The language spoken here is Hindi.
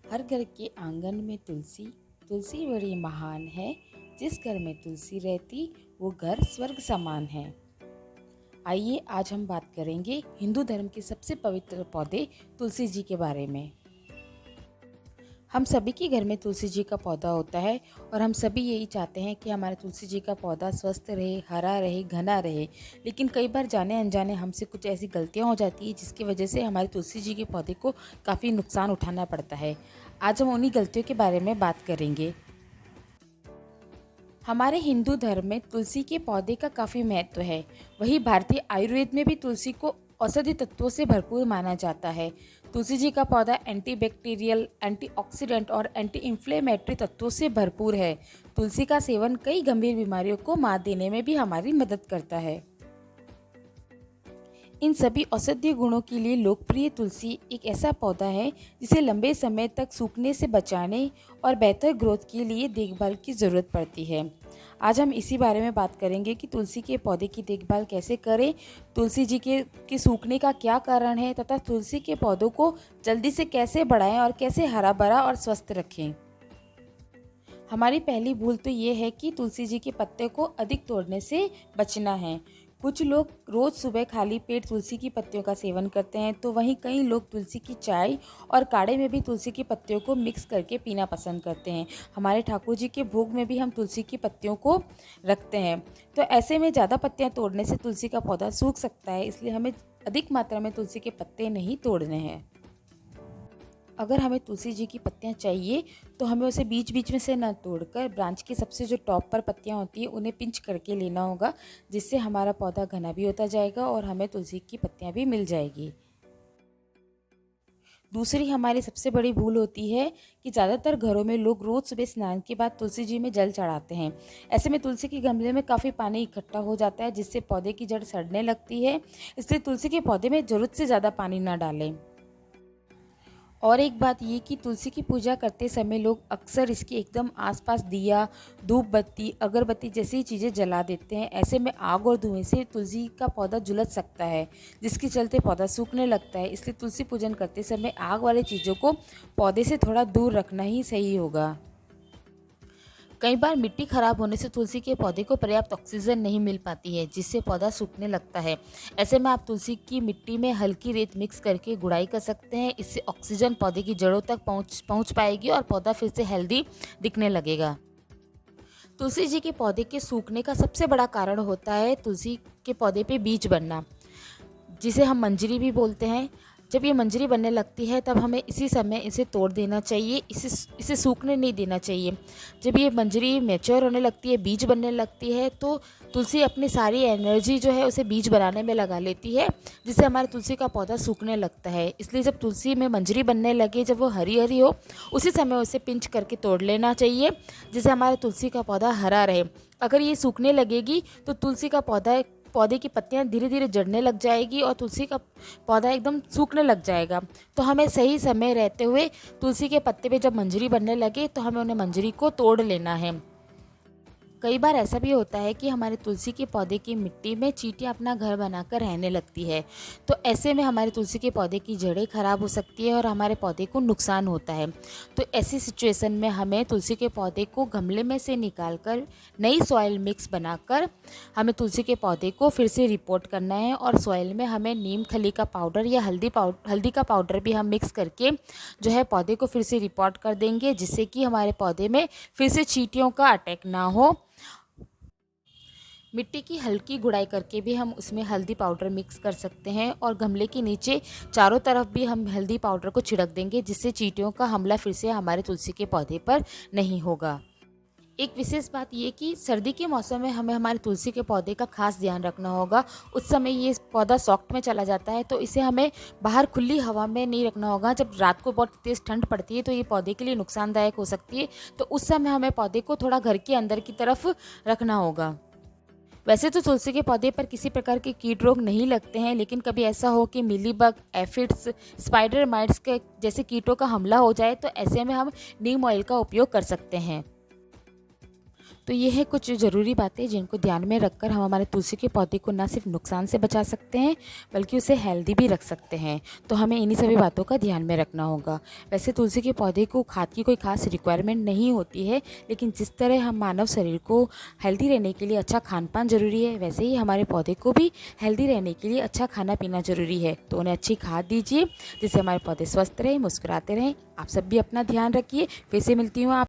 हर घर के आंगन में तुलसी तुलसी बड़ी महान है। जिस घर में तुलसी रहती वो घर स्वर्ग समान है। आइए आज हम बात करेंगे हिंदू धर्म के सबसे पवित्र पौधे तुलसी जी के बारे में। हम सभी के घर में तुलसी जी का पौधा होता है और हम सभी यही चाहते हैं कि हमारे तुलसी जी का पौधा स्वस्थ रहे, हरा रहे, घना रहे। लेकिन कई बार जाने अनजाने हमसे कुछ ऐसी गलतियां हो जाती है जिसकी वजह से हमारे तुलसी जी के पौधे को काफ़ी नुकसान उठाना पड़ता है। आज हम उन्हीं गलतियों के बारे में बात करेंगे। हमारे हिंदू धर्म में तुलसी के पौधे का काफ़ी महत्व है। वहीं भारतीय आयुर्वेद में भी तुलसी को औषधि तत्वों से भरपूर माना जाता है। तुलसी जी का पौधा एंटीबैक्टीरियल, एंटीऑक्सीडेंट और एंटी इन्फ्लेमेटरी तत्वों से भरपूर है। तुलसी का सेवन कई गंभीर बीमारियों को मात देने में भी हमारी मदद करता है। इन सभी औषधीय गुणों के लिए लोकप्रिय तुलसी एक ऐसा पौधा है जिसे लंबे समय तक सूखने से बचाने और बेहतर ग्रोथ के लिए देखभाल की ज़रूरत पड़ती है। आज हम इसी बारे में बात करेंगे कि तुलसी के पौधे की देखभाल कैसे करें, तुलसी जी के सूखने का क्या कारण है तथा तुलसी के पौधों को जल्दी से कैसे बढ़ाएं और कैसे हरा भरा और स्वस्थ रखें। हमारी पहली भूल तो ये है कि तुलसी जी के पत्ते को अधिक तोड़ने से बचना है। कुछ लोग रोज़ सुबह खाली पेट तुलसी की पत्तियों का सेवन करते हैं, तो वहीं कई लोग तुलसी की चाय और काढ़े में भी तुलसी की पत्तियों को मिक्स करके पीना पसंद करते हैं। हमारे ठाकुर जी के भोग में भी हम तुलसी की पत्तियों को रखते हैं। तो ऐसे में ज़्यादा पत्तियाँ तोड़ने से तुलसी का पौधा सूख सकता है, इसलिए हमें अधिक मात्रा में तुलसी के पत्ते नहीं तोड़ने हैं। अगर हमें तुलसी जी की पत्तियाँ चाहिए तो हमें उसे बीच बीच में से ना तोड़कर ब्रांच के सबसे जो टॉप पर पत्तियाँ होती है उन्हें पिंच करके लेना होगा, जिससे हमारा पौधा घना भी होता जाएगा और हमें तुलसी की पत्तियाँ भी मिल जाएगी। दूसरी हमारी सबसे बड़ी भूल होती है कि ज़्यादातर घरों में लोग रोज़ सुबह स्नान के बाद तुलसी जी में जल चढ़ाते हैं। ऐसे में तुलसी के गमले में काफ़ी पानी इकट्ठा हो जाता है, जिससे पौधे की जड़ सड़ने लगती है। इसलिए तुलसी के पौधे में ज़रूरत से ज़्यादा पानी ना डालें। और एक बात ये कि तुलसी की पूजा करते समय लोग अक्सर इसके एकदम आसपास दिया, धूप बत्ती, अगरबत्ती जैसी चीज़ें जला देते हैं। ऐसे में आग और धुएं से तुलसी का पौधा झुलस सकता है, जिसके चलते पौधा सूखने लगता है। इसलिए तुलसी पूजन करते समय आग वाली चीज़ों को पौधे से थोड़ा दूर रखना ही सही होगा। कई बार मिट्टी खराब होने से तुलसी के पौधे को पर्याप्त ऑक्सीजन नहीं मिल पाती है, जिससे पौधा सूखने लगता है। ऐसे में आप तुलसी की मिट्टी में हल्की रेत मिक्स करके गुड़ाई कर सकते हैं। इससे ऑक्सीजन पौधे की जड़ों तक पहुंच पाएगी और पौधा फिर से हेल्दी दिखने लगेगा। तुलसी जी के पौधे के सूखने का सबसे बड़ा कारण होता है तुलसी के पौधे पे बीज बनना, जिसे हम मंजरी भी बोलते हैं। जब ये मंजरी बनने लगती है तब हमें इसी समय इसे तोड़ देना चाहिए, इसे सूखने नहीं देना चाहिए। जब ये मंजरी मैच्योर होने लगती है, बीज बनने लगती है, तो तुलसी अपनी सारी एनर्जी जो है उसे बीज बनाने में लगा लेती है, जिससे हमारे तुलसी का पौधा सूखने लगता है। इसलिए जब तुलसी में मंजरी बनने लगे, जब वो हरी हरी हो, उसी समय उसे पिंच करके तोड़ लेना चाहिए, जिससे हमारे तुलसी का पौधा हरा रहे। अगर ये सूखने लगेगी तो तुलसी का पौधे की पत्तियां धीरे धीरे जड़ने लग जाएगी और तुलसी का पौधा एकदम सूखने लग जाएगा। तो हमें सही समय रहते हुए तुलसी के पत्ते पे जब मंजरी बनने लगे तो हमें उन्हें मंजरी को तोड़ लेना है। कई बार ऐसा भी होता है कि हमारे तुलसी के पौधे की मिट्टी में चींटियां अपना घर बनाकर रहने लगती है, तो ऐसे में हमारे तुलसी के पौधे की जड़ें खराब हो सकती है और हमारे पौधे को नुकसान होता है। तो ऐसी सिचुएशन में हमें तुलसी के पौधे को गमले में से निकालकर नई सॉइल मिक्स बनाकर हमें तुलसी के पौधे को फिर से रिपोर्ट करना है। और सॉइल में हमें नीम खली का पाउडर या हल्दी का पाउडर भी हम मिक्स करके जो है पौधे को फिर से रिपोर्ट कर देंगे, जिससे कि हमारे पौधे में फिर से चींटियों का अटैक ना हो। मिट्टी की हल्की गुड़ाई करके भी हम उसमें हल्दी पाउडर मिक्स कर सकते हैं और गमले के नीचे चारों तरफ भी हम हल्दी पाउडर को छिड़क देंगे, जिससे चींटियों का हमला फिर से हमारे तुलसी के पौधे पर नहीं होगा। एक विशेष बात ये कि सर्दी के मौसम में हमें हमारे तुलसी के पौधे का खास ध्यान रखना होगा। उस समय ये पौधा सॉफ्ट में चला जाता है, तो इसे हमें बाहर खुली हवा में नहीं रखना होगा। जब रात को बहुत तेज़ ठंड पड़ती है तो ये पौधे के लिए नुकसानदायक हो सकती है, तो उस समय हमें पौधे को थोड़ा घर के अंदर की तरफ रखना होगा। वैसे तो तुलसी के पौधे पर किसी प्रकार के कीट रोग नहीं लगते हैं, लेकिन कभी ऐसा हो कि मिलीबग, एफिड्स, स्पाइडर माइट्स के जैसे कीटों का हमला हो जाए, तो ऐसे में हम नीम ऑयल का उपयोग कर सकते हैं। तो ये है कुछ ज़रूरी बातें जिनको ध्यान में रखकर हम हमारे तुलसी के पौधे को ना सिर्फ नुकसान से बचा सकते हैं बल्कि उसे हेल्दी भी रख सकते हैं। तो हमें इन्हीं सभी बातों का ध्यान में रखना होगा। वैसे तुलसी के पौधे को खाद की कोई खास रिक्वायरमेंट नहीं होती है, लेकिन जिस तरह हम मानव शरीर को हेल्दी रहने के लिए अच्छा खान पान ज़रूरी है, वैसे ही हमारे पौधे को भी हेल्दी रहने के लिए अच्छा खाना पीना ज़रूरी है। तो उन्हें अच्छी खाद दीजिए जिससे हमारे पौधे स्वस्थ रहें, मुस्कुराते रहें। आप सब भी अपना ध्यान रखिए। फिर से मिलती हूँ आप